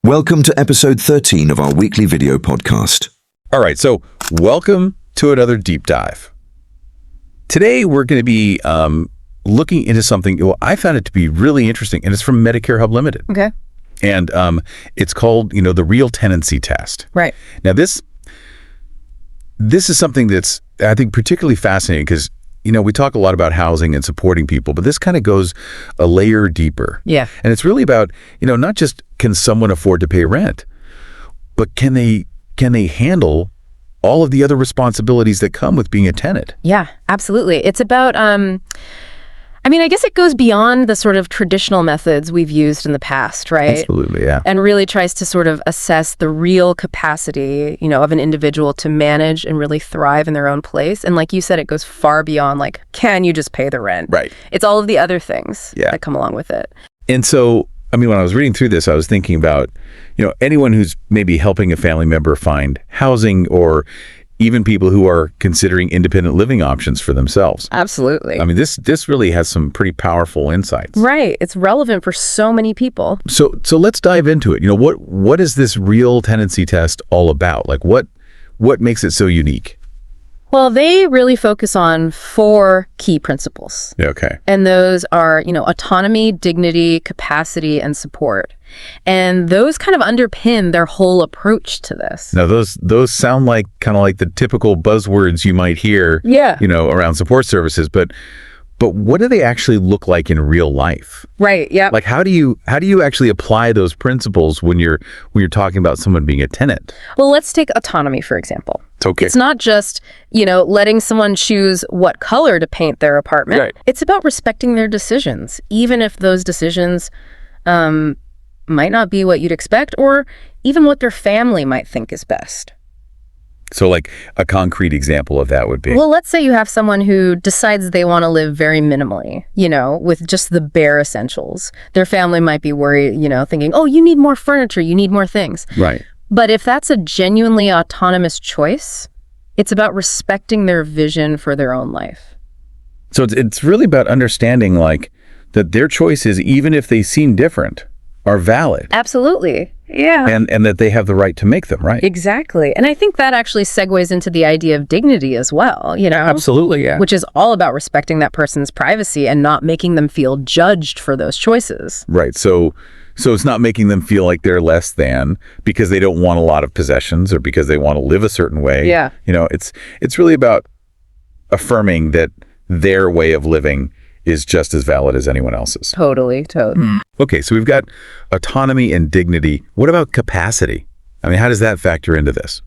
Welcome to episode 13 of our weekly video podcast. All right, so welcome to another deep dive. Today, we're going to be looking into something, well, I found it to be really interesting, and it's from Medicare Hub Limited. Okay. And it's called, the real tenancy test. Right. Now, this is something that's, I think, particularly fascinating because, we talk a lot about housing and supporting people, but this kind of goes a layer deeper. Yeah. And it's really about, not just can someone afford to pay rent, but can they handle all of the other responsibilities that come with being a tenant? Yeah, absolutely. It's about, I guess it goes beyond the sort of traditional methods we've used in the past, right? Absolutely, yeah. And really tries to sort of assess the real capacity, of an individual to manage and really thrive in their own place. And like you said, it goes far beyond can you just pay the rent? Right. It's all of the other things that come along with it. And so, when I was reading through this, I was thinking about, anyone who's maybe helping a family member find housing or even people who are considering independent living options for themselves. Absolutely. This really has some pretty powerful insights. Right. It's relevant for so many people. So let's dive into it. What is this real tenancy test all about? What makes it so unique? Well, they really focus on 4 key principles. Okay. And those are, autonomy, dignity, capacity, and support. And those kind of underpin their whole approach to this. Now, those sound like kind of like the typical buzzwords you might hear, around support services, but what do they actually look like in real life? Right. Yeah. How do you actually apply those principles when you're talking about someone being a tenant? Well, let's take autonomy, for example. Okay. It's not just, letting someone choose what color to paint their apartment. Right. It's about respecting their decisions, even if those decisions might not be what you'd expect or even what their family might think is best. So a concrete example of that would be? Well, let's say you have someone who decides they want to live very minimally, with just the bare essentials. Their family might be worried, thinking, oh, you need more furniture, you need more things. Right. But if that's a genuinely autonomous choice, it's about respecting their vision for their own life. So it's really about understanding that their choices, even if they seem different, are valid. Absolutely. Yeah. And that they have the right to make them, right? Exactly. And I think that actually segues into the idea of dignity as well, Absolutely, yeah. Which is all about respecting that person's privacy and not making them feel judged for those choices. Right. So it's not making them feel like they're less than because they don't want a lot of possessions or because they want to live a certain way. Yeah. It's really about affirming that their way of living is just as valid as anyone else's. Totally. Okay, so we've got autonomy and dignity. What about capacity? How does that factor into this?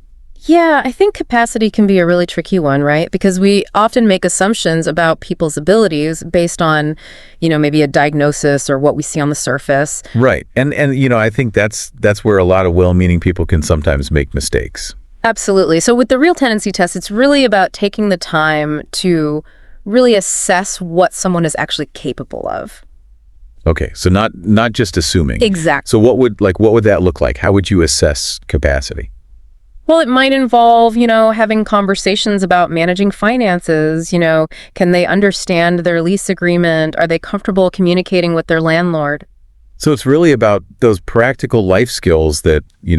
Yeah, I think capacity can be a really tricky one, right? Because we often make assumptions about people's abilities based on, maybe a diagnosis or what we see on the surface. Right. And I think that's where a lot of well-meaning people can sometimes make mistakes. Absolutely. So with the real tenancy test, it's really about taking the time to really assess what someone is actually capable of. Okay, so not just assuming. Exactly. So what would that look like? How would you assess capacity? Well, it might involve, having conversations about managing finances. Can they understand their lease agreement? Are they comfortable communicating with their landlord? So it's really about those practical life skills that, you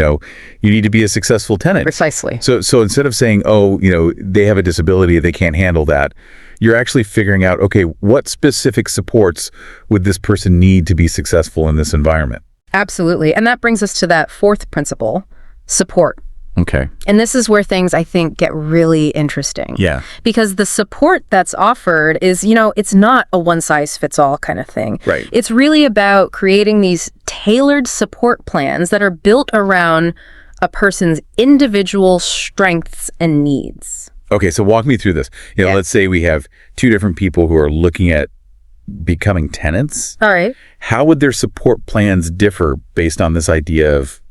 need to be a successful tenant. Precisely. So instead of saying, oh, they have a disability, they can't handle that, you're actually figuring out, okay, what specific supports would this person need to be successful in this environment? Absolutely. And that brings us to that 4th principle, support. Okay. And this is where things, I think, get really interesting. Yeah. Because the support that's offered is, it's not a one-size-fits-all kind of thing. Right. It's really about creating these tailored support plans that are built around a person's individual strengths and needs. Okay, so walk me through this. Let's say we have 2 different people who are looking at becoming tenants. All right. How would their support plans differ based on this idea of,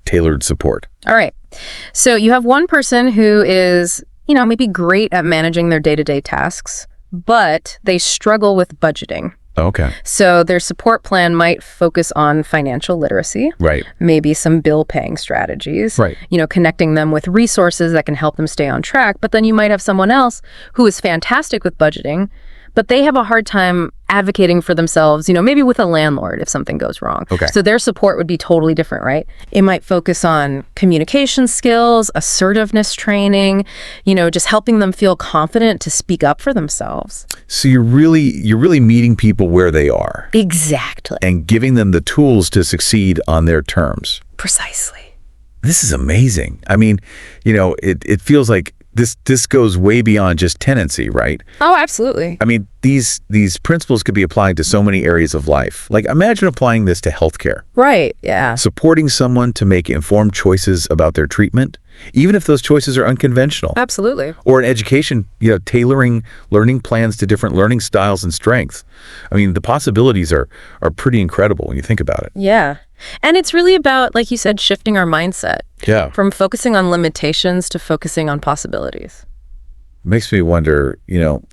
tailored support? All right. So you have one person who is, maybe great at managing their day-to-day tasks, but they struggle with budgeting. Okay. So their support plan might focus on financial literacy. Right. Maybe some bill paying strategies. Right. Connecting them with resources that can help them stay on track. But then you might have someone else who is fantastic with budgeting, but they have a hard time advocating for themselves, maybe with a landlord if something goes wrong. Okay. So their support would be totally different, right? It might focus on communication skills, assertiveness training, just helping them feel confident to speak up for themselves. So you're really meeting people where they are. Exactly. And giving them the tools to succeed on their terms. Precisely. This is amazing. I mean, it feels like this goes way beyond just tenancy, right? Oh, absolutely. I mean, these principles could be applied to so many areas of life. Like, imagine applying this to healthcare. Right, yeah. Supporting someone to make informed choices about their treatment, even if those choices are unconventional. Absolutely. Or in education, tailoring learning plans to different learning styles and strengths. I mean, the possibilities are pretty incredible when you think about it. Yeah. And it's really about, like you said, shifting our mindset. Yeah. From focusing on limitations to focusing on possibilities. Makes me wonder,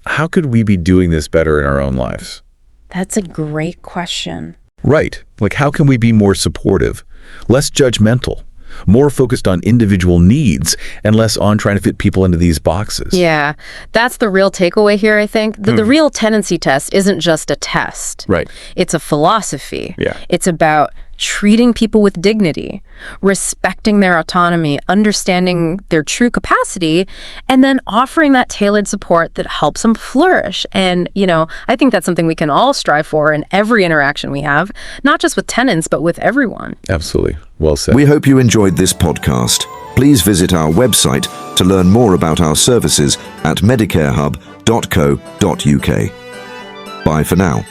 how could we be doing this better in our own lives? That's a great question. Right. Like, how can we be more supportive, less judgmental, more focused on individual needs, and less on trying to fit people into these boxes? Yeah, that's the real takeaway here, I think. The real tenancy test isn't just a test. Right. It's a philosophy. Yeah. It's about treating people with dignity, respecting their autonomy, understanding their true capacity, and then offering that tailored support that helps them flourish. And, I think that's something we can all strive for in every interaction we have, not just with tenants, but with everyone. Absolutely. Well said. We hope you enjoyed this podcast. Please visit our website to learn more about our services at medicarehub.co.uk. Bye for now.